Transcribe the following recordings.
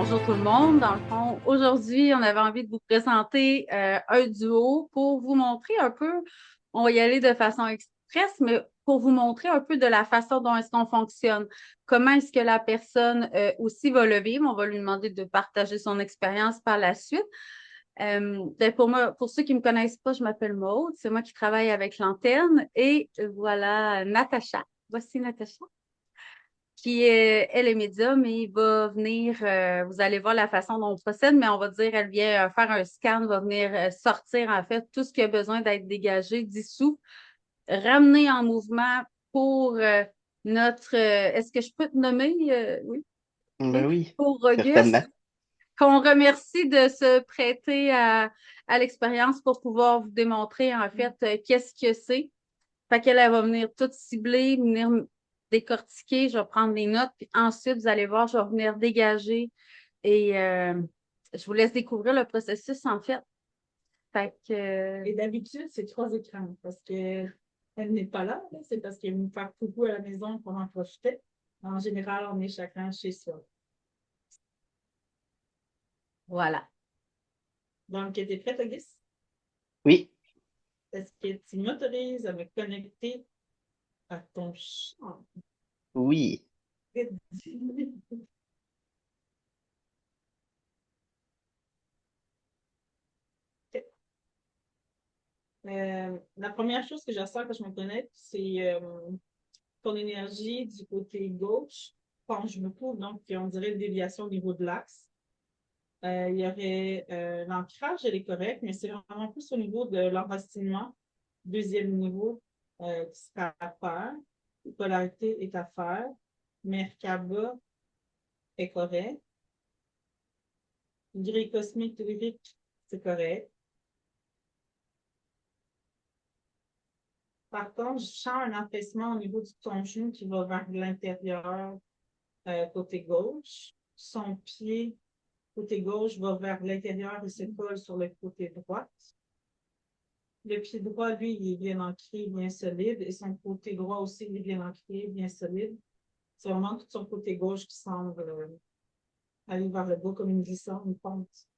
bonjour tout le monde. Dans le fond, aujourd'hui, on avait envie de vous présenter un duo pour vous montrer un peu, on va y aller de façon express, mais pour vous montrer un peu de la façon dont est-ce qu'on fonctionne. Comment est-ce que la personne aussi va le vivre. On va lui demander de partager son expérience par la suite. Pour moi, pour ceux qui ne me connaissent pas, je m'appelle Maude. C'est moi qui travaille avec l'antenne. Et voilà Natacha. Voici Natacha qui est, elle est médium et il va venir, vous allez voir la façon dont on procède, mais on va dire, elle vient faire un scan, va venir sortir en fait tout ce qui a besoin d'être dégagé, dissous, ramener en mouvement pour notre, est-ce que je peux te nommer, oui, Ben oui, oui, pour Auguste, certainement. qu'on remercie de se prêter à l'expérience pour pouvoir vous démontrer en fait qu'est-ce que c'est. Fait qu'elle elle va venir tout cibler, venir décortiquer, je vais prendre des notes, puis ensuite, vous allez voir, je vais venir dégager et je vous laisse découvrir le processus en fait. Fait que, Et d'habitude, c'est 3 écrans parce que elle n'est pas là. C'est parce qu'elle me faire coucou à la maison pour en profiter. En général, on est chacun chez soi. voilà. Donc, tu es prête, Auguste? Oui, Est-ce que tu m'autorises à me connecter à ton champ? oui. La première chose que j'assure quand je me connecte, c'est ton énergie du côté gauche. Quand je me trouve, donc, on dirait une déviation au niveau de l'axe. Il y aurait l'ancrage, elle est correcte, mais c'est vraiment plus au niveau de l'enracinement. Deuxième niveau qui sera à faire. Polarité est à faire. Merkaba est correct. Gris cosmique lyrique, c'est correct. Par contre, je sens un affaissement au niveau de ton genou qui va vers l'intérieur côté gauche. Son pied côté gauche va vers l'intérieur et se colle sur le côté droit. Le pied droit, lui, il est bien ancré, bien solide, et son côté droit aussi, il est bien ancré, bien solide. C'est vraiment tout son côté gauche qui semble aller vers le bas comme une glissade, une pente.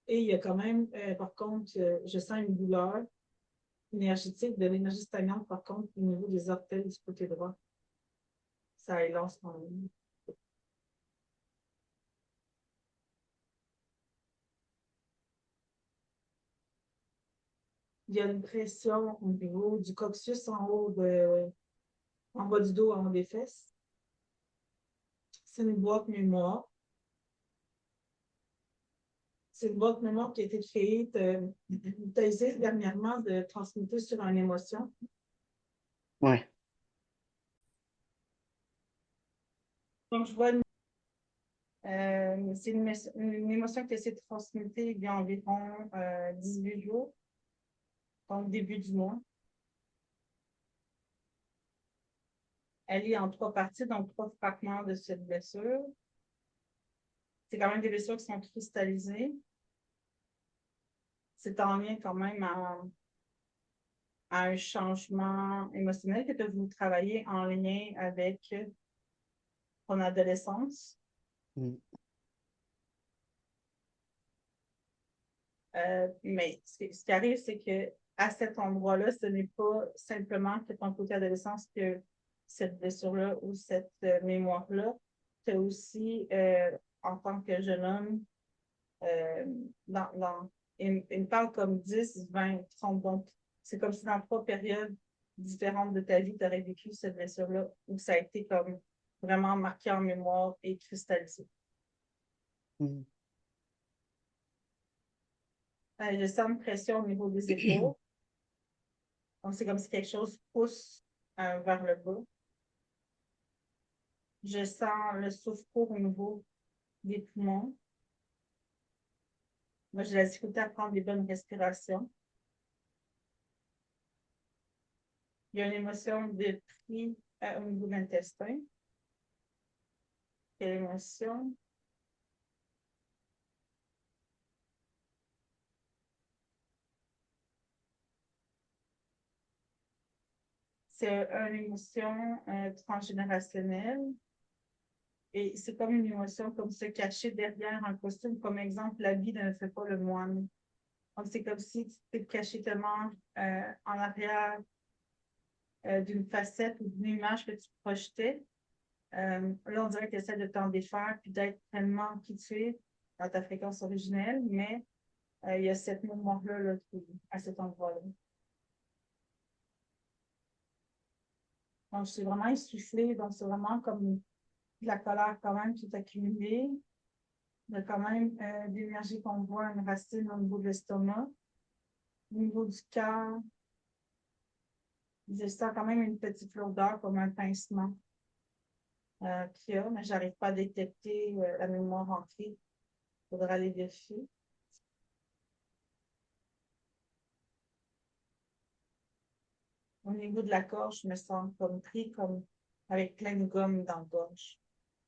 Et il y a quand même, par contre, je sens une douleur énergétique, de l'énergie stagnante, par contre, au niveau des orteils du côté droit. Ça élance quand même. Il y a une pression au niveau du coccyx en bas du dos, en haut des fesses. C'est une boîte mémoire. C'est une boîte mémoire qui a été créée. Tu as essayé dernièrement de transmettre sur une émotion. Ouais. Donc, je vois c'est une émotion qui a été transmutée il y a environ 18 jours, donc début du mois. Elle est en 3 parties, donc 3 fragments de cette blessure. C'est quand même des blessures qui sont cristallisées. C'est en lien quand même à un changement émotionnel que tu as voulu travailler en lien avec ton adolescence. Mm. Mais ce qui arrive, c'est que à cet endroit-là, ce n'est pas simplement que ton côté adolescence que cette blessure-là ou cette mémoire-là. Tu as aussi, en tant que jeune homme, euh, il me parle comme 10, 20, 30. Donc, c'est comme si dans 3 périodes différentes de ta vie, tu aurais vécu cette blessure-là où ça a été comme vraiment marqué en mémoire et cristallisé. Mm. Je sens une pression au niveau des épaules. Donc, c'est comme si quelque chose pousse vers le bas. Je sens le souffle court au niveau des poumons. Moi, j'ai la difficulté à prendre des bonnes respirations. Il y a une émotion de tri au niveau de l'intestin. Quelle émotion? C'est une émotion transgénérationnelle. Et c'est comme une émotion comme se cacher derrière un costume. Comme exemple, l'habit ne fait pas le moine. Donc, c'est comme si tu t'es caché tellement en arrière d'une facette ou d'une image que tu projetais. Là, on dirait que tu essaies de t'en défaire puis d'être tellement qui tu es dans ta fréquence originelle, mais il y a cette mémoire-là là, à cet endroit-là. Donc, c'est vraiment essoufflé. Donc, c'est vraiment comme de la colère quand même qui est accumulée. Il y a quand même de l'énergie qu'on voit, une racine au niveau de l'estomac, au niveau du cœur. Je sens quand même une petite lourdeur comme un pincement qu'il y a, mais je n'arrive pas à détecter la mémoire ancrée. Il faudra aller vérifier. Au niveau de la gorge, je me sens comme pris comme avec plein de gomme dans la gorge.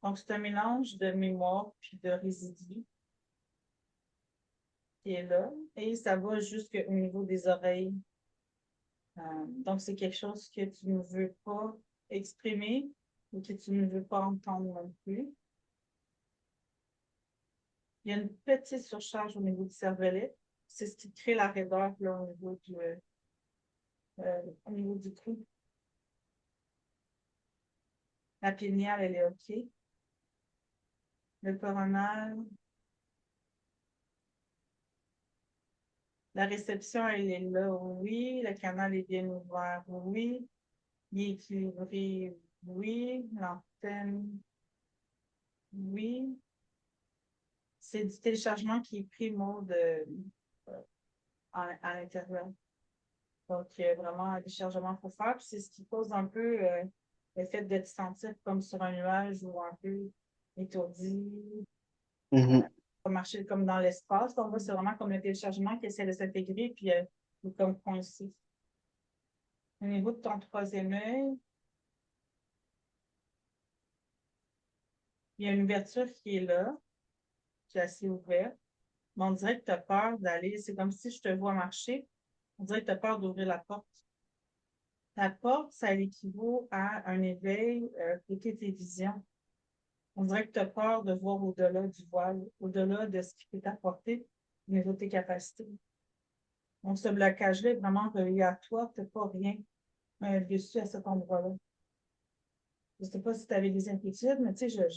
Donc, c'est un mélange de mémoire puis de résidus qui est là. Et ça va jusqu'au niveau des oreilles. Donc, c'est quelque chose que tu ne veux pas exprimer ou que tu ne veux pas entendre non plus. Il y a une petite surcharge au niveau du cervelet. C'est ce qui crée la raideur là, au niveau du cou. La péniale, elle est OK. Le coronal. La réception, elle est là, oui. Le canal est bien ouvert, oui. Il est équilibré, oui. L'antenne, oui. C'est du téléchargement qui est pris mode à l'intérieur. Donc, il y a vraiment un déchargement qu'il faut faire. Puis c'est ce qui cause un peu le fait de te sentir comme sur un nuage ou un peu étourdi, Mhm. pas marcher comme dans l'espace. Donc, là, c'est vraiment comme le téléchargement qui essaie de s'intégrer, puis comme coincé. Au niveau de ton troisième œil, il y a une ouverture qui est là, qui est assez ouverte. Mais on dirait que tu as peur d'aller. C'est comme si je te vois marcher. On dirait que tu as peur d'ouvrir la porte. La porte, ça équivaut à un éveil côté tes visions. On dirait que tu as peur de voir au-delà du voile, au-delà de ce qui peut t'apporter au niveau de tes capacités. Donc, ce blocage-là est vraiment relié à toi, tu n'as pas rien dessus à cet endroit-là. Je ne sais pas si tu avais des inquiétudes, mais tu sais,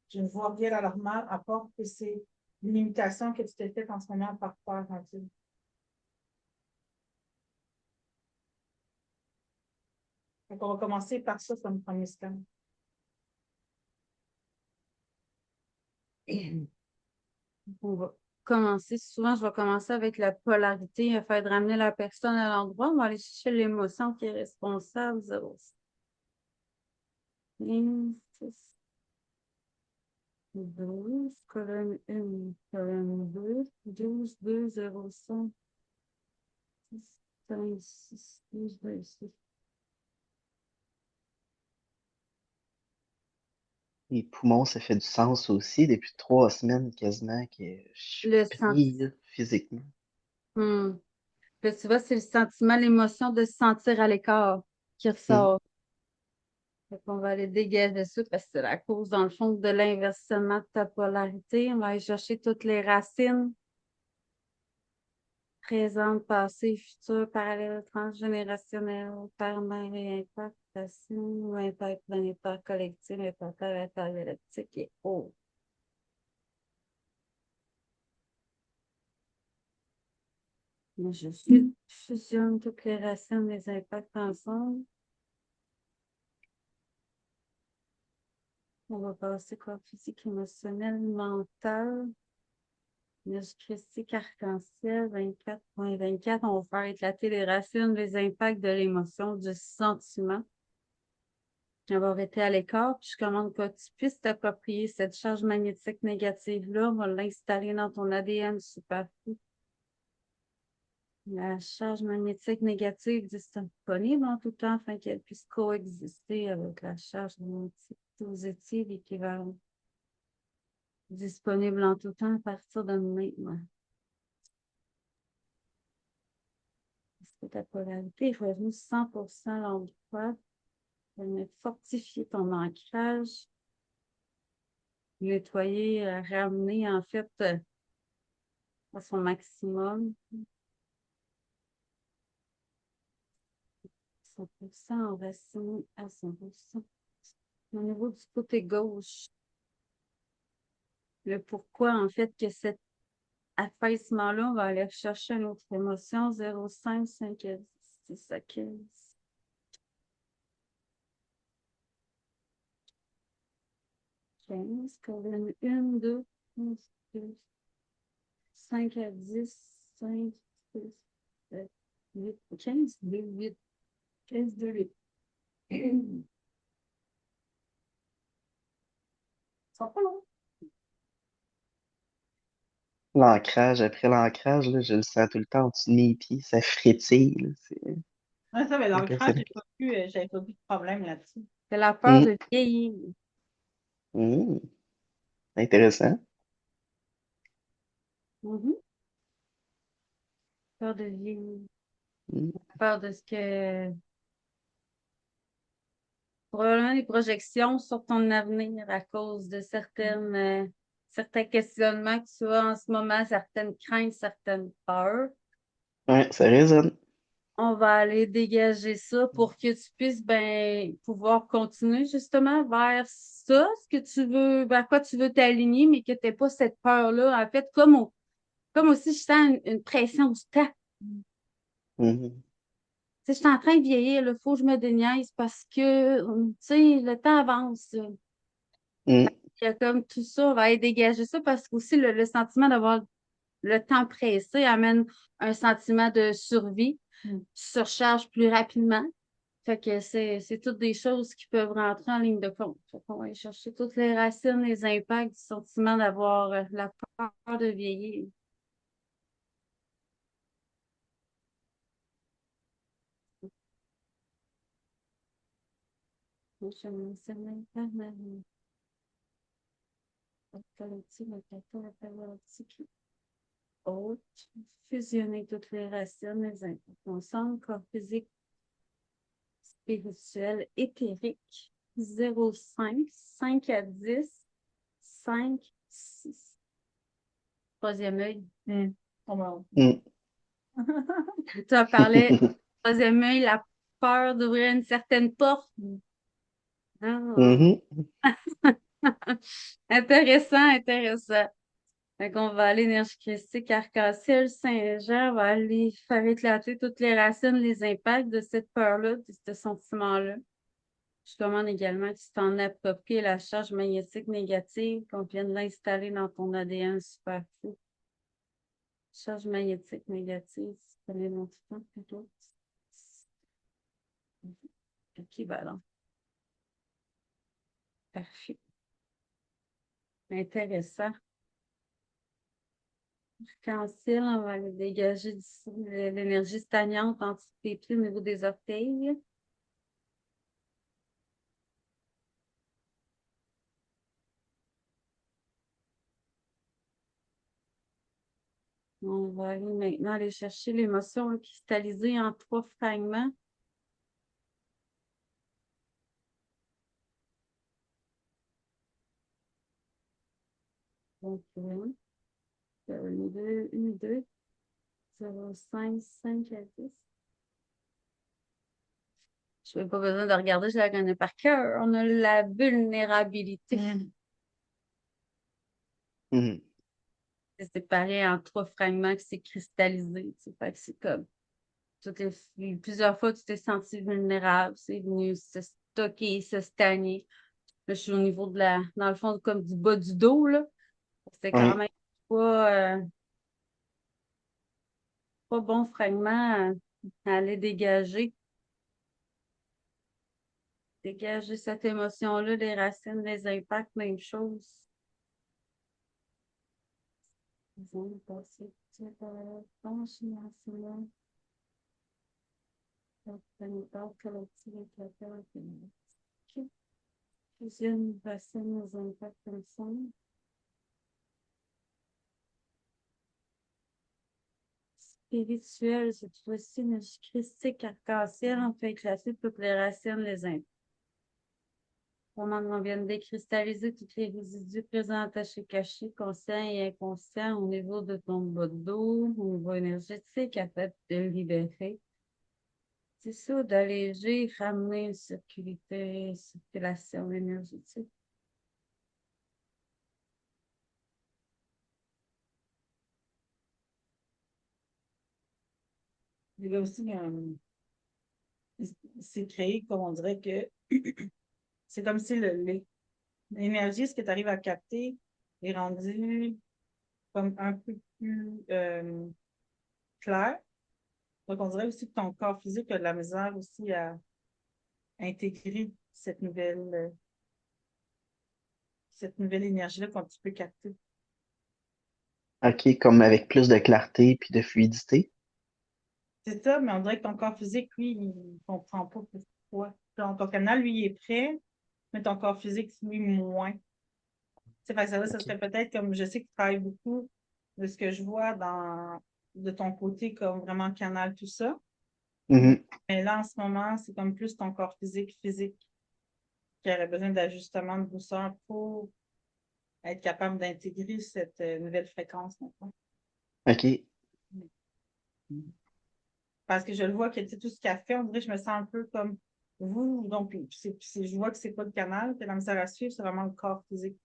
je ne vois rien d'alarmant à part que c'est une limitation que tu t'es faite en ce moment par peur. Donc, on va commencer par ça comme premier scan. On va commencer, souvent, je vais commencer avec la polarité, afin de ramener la personne à l'endroit. On va aller chercher l'émotion qui est responsable. 0, 6, 12, colonne 1, colonne 2, 12, 2, 0, 5, 5, 6, 12, 2, 6. Les poumons, ça fait du sens aussi depuis 3 semaines quasiment que je suis Le pris sentiment. là, physiquement. Là, tu vois, c'est le sentiment, l'émotion de se sentir à l'écart qui Mhm. ressort. Fait qu'on va aller dégager ça parce que c'est la cause, dans le fond, de l'inversement de ta polarité. On va aller chercher toutes les racines, présentes, passées, futures, parallèles, transgénérationnelles, père-mère et impact, racine, ou impact planétaire collectif, impact intergalactique et autres. Moi, je fusionne toutes les racines des impacts ensemble. On va passer corps physique, émotionnel, mental. Énergie christique arc-en-ciel 24.24. On va faire éclater les racines, les impacts de l'émotion, du sentiment. On va arrêter à l'écart, puis je commande que tu puisses t'approprier cette charge magnétique négative-là. On va l'installer dans ton ADN superflu. La charge magnétique négative est disponible en tout temps afin qu'elle puisse coexister avec la charge magnétique positive équivalente. Disponible en tout temps à partir de maintenant. Ta polarité est revenue 100% à l'endroit. Venir fortifier ton ancrage. Nettoyer, ramener en fait à son maximum. 100% enraciné à 100%. Au niveau du côté gauche, le pourquoi en fait que cet affaissement-là, on va aller chercher une autre émotion. 0,5, 5 à 10, 6 à 15. 15, colonne 1, 2, 5 à 10, 5, 6, 7, 8, 15, 2, 8. 15, 2, 8. Ça va pas long. L'ancrage, après l'ancrage, là, je le sens tout le temps au-dessus de mes pieds, ça frétille, là, c'est Ouais, ça, mais l'ancrage, impressionnant. j'avais pas vu de problème là-dessus. C'est la peur Hum, de vieillir. hum, intéressant. Mhm. Peur de vieillir. Hum, Peur de ce que. Probablement des projections sur ton avenir à cause de certains questionnements que tu as en ce moment, certaines craintes, certaines peurs. ouais, ça résonne. On va aller dégager ça pour que tu puisses pouvoir continuer justement vers ça, ce que tu veux, vers quoi tu veux t'aligner, mais que tu n'aies pas cette peur-là. En fait, comme aussi je sens une pression du temps. Mhm, Tu sais, je suis en train de vieillir, il faut que je me déniaise parce que, tu sais, le temps avance. hum, Il y a comme tout ça, on va aller dégager ça parce qu'aussi le sentiment d'avoir le temps pressé amène un sentiment de survie. Tu surcharges plus rapidement. Fait que c'est toutes des choses qui peuvent rentrer en ligne de compte. Fait qu'on va aller chercher toutes les racines, les impacts du sentiment d'avoir la peur de vieillir. Moi, je me sens même pas mal. Collectif, le caca, la paléotique. Autre. Fusionner toutes les racines, les impacts ensemble, corps physique, spirituel, éthérique. 0,5, 5 à 10, 5, 6. Troisième œil. Oh, wow. hum. Tu as parlé, troisième œil, la peur d'ouvrir une certaine porte. Ah. Mhm, Intéressant, intéressant. Fait qu'on va aller énergie christique, arc-en-ciel, Saint-Jean, on va aller faire éclater toutes les racines, les impacts de cette peur-là, de ce sentiment-là. Je commande également que tu t'en appropries la charge magnétique négative qu'on vient de l'installer dans ton ADN superflu. Charge magnétique négative, tu connais mon temps plutôt. Équivalent. Parfait. Intéressant. Arc-en-ciel, on va aller dégager d'ici l'énergie stagnante entre tes pieds au niveau des orteils. On va aller maintenant aller chercher l'émotion cristallisée en 3 fragments. Donc, une, deux, 0, 5, 5 à 10. Je n'ai pas besoin de regarder, je la connais par cœur. On a la vulnérabilité. mhm. C'est séparé en 3 fragments que c'est cristallisé. Fait que c'est comme plusieurs fois tu t'es senti vulnérable, c'est venu se stocker, se stagner. Là, je suis au niveau dans le fond, comme du bas du dos, là. C'est quand Ouais, même pas, pas bon fragment à aller dégager. Dégager cette émotion-là, les racines, les impacts, même chose. Ils ont passé franchement, fusionne les racines, les impacts ensemble. spirituelle, cette fois-ci, énergie christique arc-en-ciel, on peut classer toutes les racines, les impôts. On vient de décristalliser tous les résidus présents attachés, cachés, conscients et inconscients au niveau de ton bas de dos, au niveau énergétique, afin de le libérer. C'est ça, d'alléger, ramener une circulation énergétique. Il y a aussi c'est créé, comme on dirait que c'est comme si l'énergie, ce que tu arrives à capter, est rendu comme un peu plus clair. Donc, on dirait aussi que ton corps physique a de la misère aussi à intégrer cette nouvelle énergie-là qu'on tu peux capter. OK, comme avec plus de clarté puis de fluidité. C'est ça, mais on dirait que ton corps physique, lui, il ne comprend pas pourquoi. Ton canal, lui, il est prêt, mais ton corps physique, lui, moins. Fait que ça OK. serait peut-être comme je sais que tu travailles beaucoup de ce que je vois de ton côté, comme vraiment canal, tout ça. Mhm. Mais là, en ce moment, c'est comme plus ton corps physique qui aurait besoin d'ajustement de douceur pour être capable d'intégrer cette nouvelle fréquence maintenant. OK. Parce que je le vois que tu sais, tout ce qu'elle fait, on dirait que je me sens un peu comme vous. Donc, je vois que c'est pas le canal, que la misère à suivre, c'est vraiment le corps physique.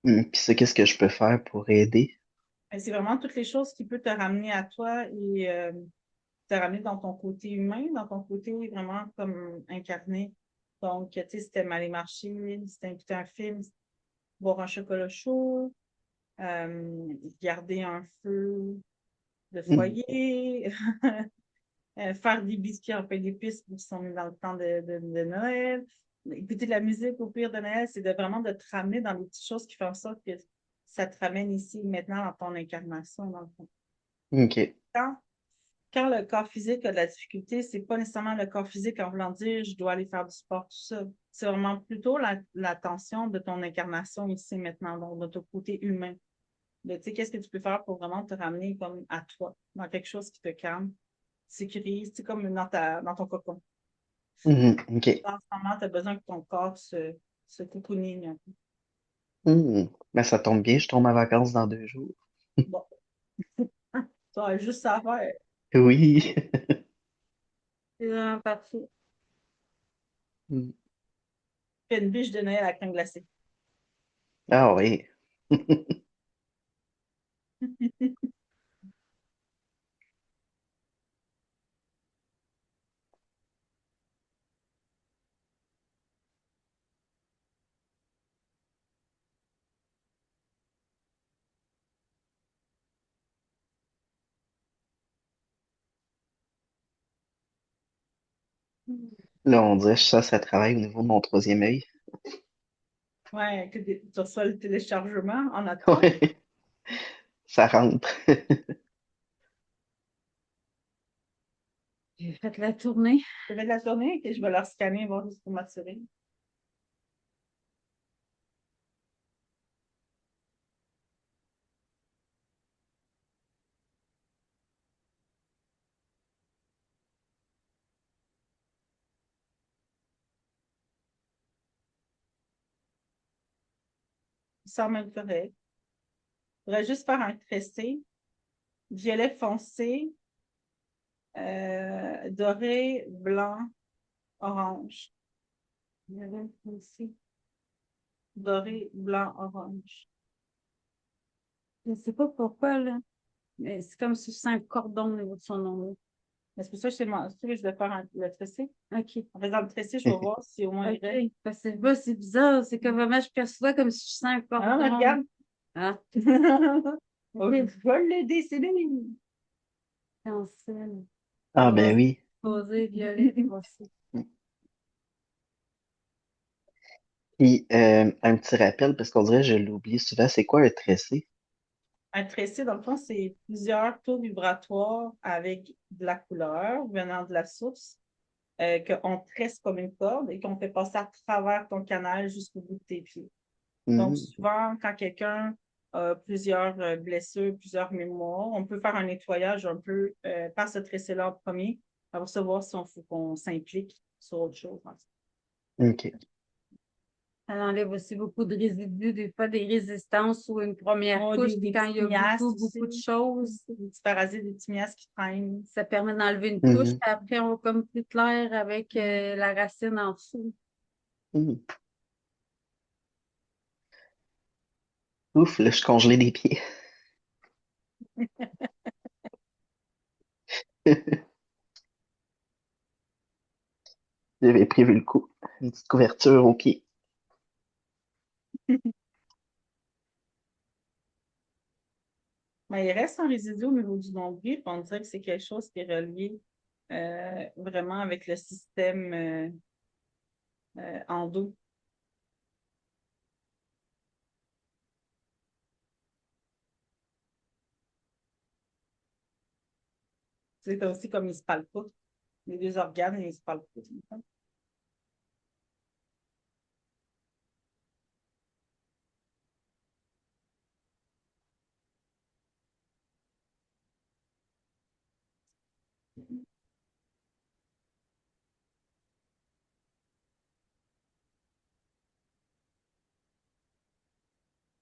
Puis ça, qu'est-ce que je peux faire pour aider? Et c'est vraiment toutes les choses qui peuvent te ramener à toi et te ramener dans ton côté humain, dans ton côté vraiment comme incarné. Donc, tu sais, si t'aimes aller marcher, si t'aimes écouter un film, boire un chocolat chaud, garder un feu de Mhm. foyer, faire des biscuits en pain d'épices qui sont dans le temps de Noël, écouter de la musique au pire de Noël, c'est vraiment de te ramener dans les petites choses qui font en sorte que ça te ramène ici maintenant dans ton incarnation, dans le fond. OK. Quand, quand le corps physique a de la difficulté, c'est pas nécessairement le corps physique en voulant dire je dois aller faire du sport, tout ça. C'est vraiment plutôt la tension de ton incarnation ici maintenant, donc de ton côté humain. Tu sais, qu'est-ce que tu peux faire pour vraiment te ramener comme à toi, dans quelque chose qui te calme, sécurise, c'est comme dans ton cocon. Mhm. OK. En ce moment, tu as besoin que ton corps se cocooning un peu. Ben, ça tombe bien, je tombe en vacances dans 2 jours. Bon, tu as juste ça à faire. Oui. C'est vraiment parfait. Mm. Fais une bûche de Noël à la crème glacée. Ah oui. Là, on dirait que ça travaille au niveau de mon troisième œil. Ouais, tu reçois le téléchargement en attente. Ouais, ça rentre. J'ai fait la tournée. Je vais de la journée et je vais leur scanner, voir juste pour m'assurer. Il semble être correct. Il faudrait juste faire un tracé. Violet foncé, doré, blanc, orange. Violet foncé, doré, blanc, orange. Je ne sais pas pourquoi, là. Mais c'est comme si je sens un cordon au niveau de son nom. Mais c'est pour ça que c'est ça que je vais faire le tracé. OK. En faisant le tracé, je vais voir si au moins il reste. OK. Parce que là, c'est bizarre. C'est comme vraiment, je perçois comme si je sens un Ah non, mais cordon. regarde. Ah, Oh, je vais le décider. cancel. Ah ben Rose, oui. rosé, violet, rosé. Puis, un petit rappel, parce qu'on dirait que je l'oublie souvent, c'est quoi un tressé? Un tracé, dans le fond, c'est plusieurs taux vibratoires avec de la couleur venant de la source qu'on tresse comme une corde et qu'on fait passer à travers ton canal jusqu'au bout de tes pieds. Donc, Mhm. souvent, quand quelqu'un a plusieurs blessures, plusieurs mémoires. On peut faire un nettoyage un peu par ce tressé-là en premier, pour savoir si on faut qu'on s'implique sur autre chose. OK. Elle enlève aussi beaucoup de résidus, des fois des résistances ou une première couche, Des quand il y a petits miasmes beaucoup de aussi. choses. Des petits parasites, des petits miasmes qui traînent. Ça permet d'enlever une couche, Mhm. puis après, on va comme plus clair avec la racine en dessous. Mhm. Ouf, là, je suis congelé des pieds. J'avais prévu le coup. Une petite couverture au pied. Mais il reste un résidu au niveau du nombril, puis on dirait que c'est quelque chose qui est relié vraiment avec le système endo. C'est aussi comme ils se parlent pas. Les deux organes, ils se parlent pas.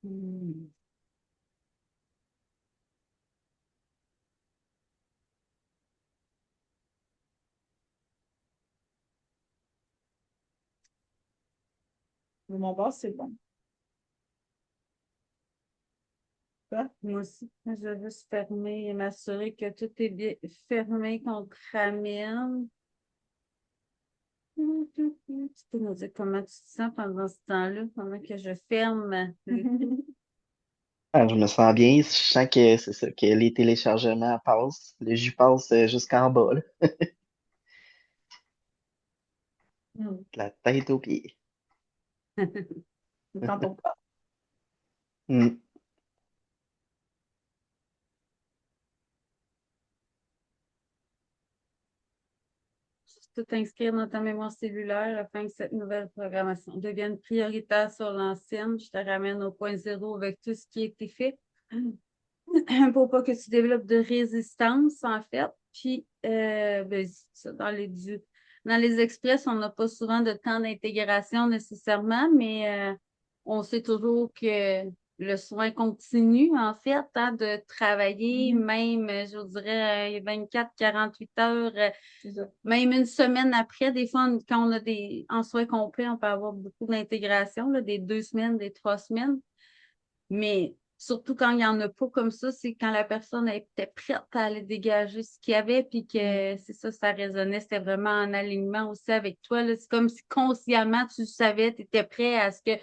Hmm. De mon bord, c'est bon. Ça? Moi aussi, je vais juste fermer et m'assurer que tout est bien fermé, qu'on te ramène. Tu peux nous dire comment tu te sens pendant ce temps-là, pendant que je ferme. Ah, je me sens bien. Je sens que c'est ça, que les téléchargements passent. Le jus passe jusqu'en bas, là. Hmm. De la tête aux pieds. Quand on parle. Hmm. Tout inscrire dans ta mémoire cellulaire afin que cette nouvelle programmation devienne prioritaire sur l'ancienne. Je te ramène au point zéro avec tout ce qui a été fait pour pas que tu développes de résistance, en fait. Puis, ben, ça, dans les express, on n'a pas souvent de temps d'intégration nécessairement, mais on sait toujours que le soin continue, en fait, hein, de travailler, Mhm. même, je vous dirais, 24, 48 heures, C'est ça. même une semaine après. Des fois, quand on a des en soins complets, on peut avoir beaucoup d'intégration, là, des 2 semaines, des 3 semaines. Mais surtout quand il n'y en a pas comme ça, c'est quand la personne était prête à aller dégager ce qu'il y avait, puis que c'est ça, ça résonnait. C'était vraiment en alignement aussi avec toi, là. C'est comme si consciemment tu savais, tu étais prêt à ce que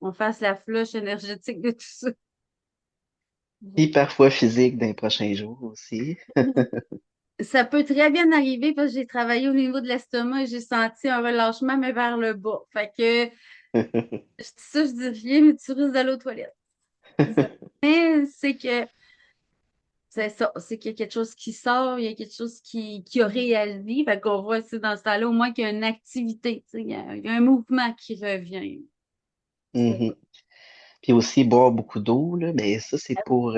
on fasse la flush énergétique de tout ça. Puis parfois physique dans les prochains jours aussi. Ça peut très bien arriver parce que j'ai travaillé au niveau de l'estomac et j'ai senti un relâchement, mais vers le bas. Fait que je dis ça, je dis rien, mais tu risques d'aller aux toilettes. C'est ça. Mais c'est que c'est ça, c'est qu'il y a quelque chose qui sort, il y a quelque chose qui a réagi. Fait qu'on voit aussi dans ce temps-là, au moins qu'il y a une activité, tu sais, il y a un mouvement qui revient. Mhm. Puis aussi boire beaucoup d'eau, là, mais ça, c'est pour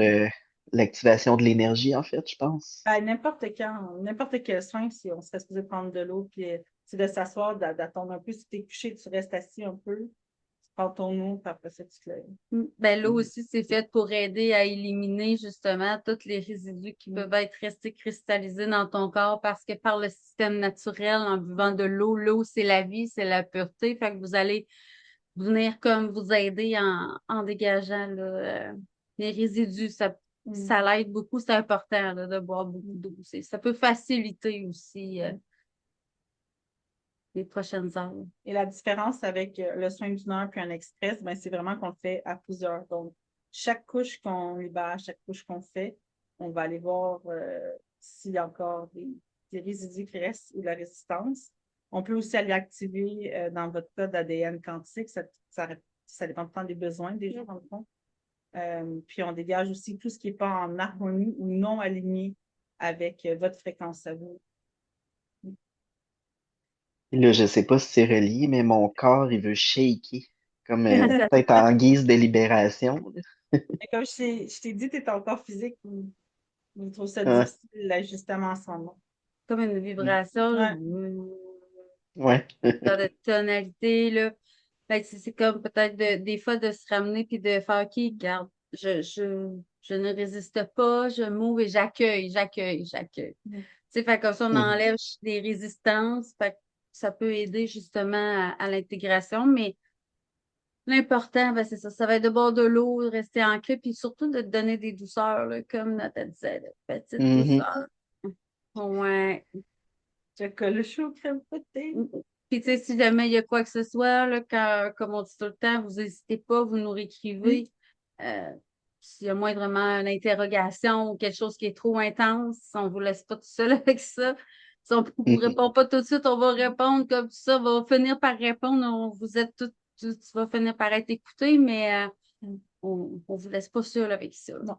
l'activation de l'énergie, en fait, je pense. À n'importe quand, n'importe quel soin, si on serait supposé prendre de l'eau, puis c'est de s'asseoir, d'attendre un peu. Si tu es couché, tu restes assis un peu, tu prends ton eau, puis après ça, tu te lèves. Ben, l'eau Mhm. aussi, c'est fait pour aider à éliminer justement tous les résidus qui peuvent être restés cristallisés dans ton corps parce que par le système naturel, en buvant de l'eau, c'est la vie, c'est la pureté. Fait que vous allez venir comme vous aider en dégageant là, les résidus. Mm. Ça l'aide beaucoup, c'est important là, de boire beaucoup d'eau. Ça peut faciliter aussi les prochaines heures. Et la différence avec le soin d'une heure puis un express, ben, c'est vraiment qu'on le fait à plusieurs. Donc, chaque couche qu'on libère, chaque couche qu'on fait, on va aller voir s'il y a encore des résidus qui restent ou de la résistance. On peut aussi aller activer dans votre code ADN quantique. Ça dépend tout le temps des besoins des gens, dans le fond. Puis on dégage aussi tout ce qui n'est pas en harmonie ou non aligné avec votre fréquence à vous. Là, je sais pas si c'est relié, mais mon corps, il veut shaker, comme peut-être en guise de libération, là. Mais comme je t'ai dit, tu es encore physique ou tu trouves ça Ah, difficile, l'ajustement à son nom. Comme une mm, vibration, là, Ouais. ouais. genre de tonalité, là. Fait que c'est comme peut-être des fois de se ramener puis de faire, OK, garde, je ne résiste pas, je m'ouvre et j'accueille. Mhm. Tu sais, fait comme ça, on Mhm, enlève des résistances, fait que ça peut aider justement à l'intégration, mais l'important, ben, c'est ça, ça va être de boire de l'eau, de rester ancré, puis surtout de te donner des douceurs, là, comme Nathalie disait, de petites mhm, douceurs. Ouais. Chocolat chaud, crème fouettée. Puis, tu sais, si jamais il y a quoi que ce soit, là, comme on dit tout le temps, vous n'hésitez pas, vous nous réécrivez. Euh, S'il y a moindrement une interrogation ou quelque chose qui est trop intense, on ne vous laisse pas tout seul avec ça. Si on ne vous mhm, répond pas tout de suite, on va répondre comme ça, on va finir par répondre. Vous êtes tu vas finir par être écouté, mais on ne vous laisse pas seul avec ça. Non.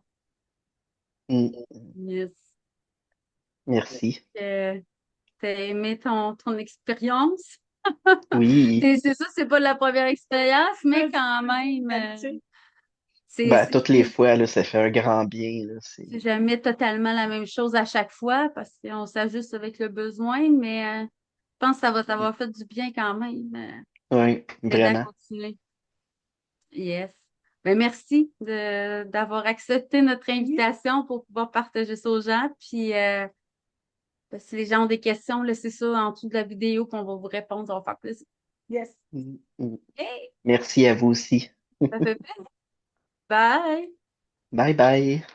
mm. Yes. Merci. T'as aimé ton expérience? Oui. C'est ça, c'est pas la première expérience, mais Ouais, quand même, habitué. c'est Ben, c'est- toutes les fois, là, ça fait un grand bien, là. c'est jamais totalement la même chose à chaque fois parce qu'on s'ajuste avec le besoin, mais je pense que ça va t'avoir fait du bien quand même. Oui, T'aider à vraiment. continuer. Yes. Ben, merci d'avoir accepté notre invitation pour pouvoir partager ça aux gens. Puis, ben, si les gens ont des questions, laissez ça en dessous de la vidéo, puis on va vous répondre. Ça va faire plaisir. Yes. Mm, mm. Hey, Merci à vous aussi. ça fait plaisir. Bye! Bye bye.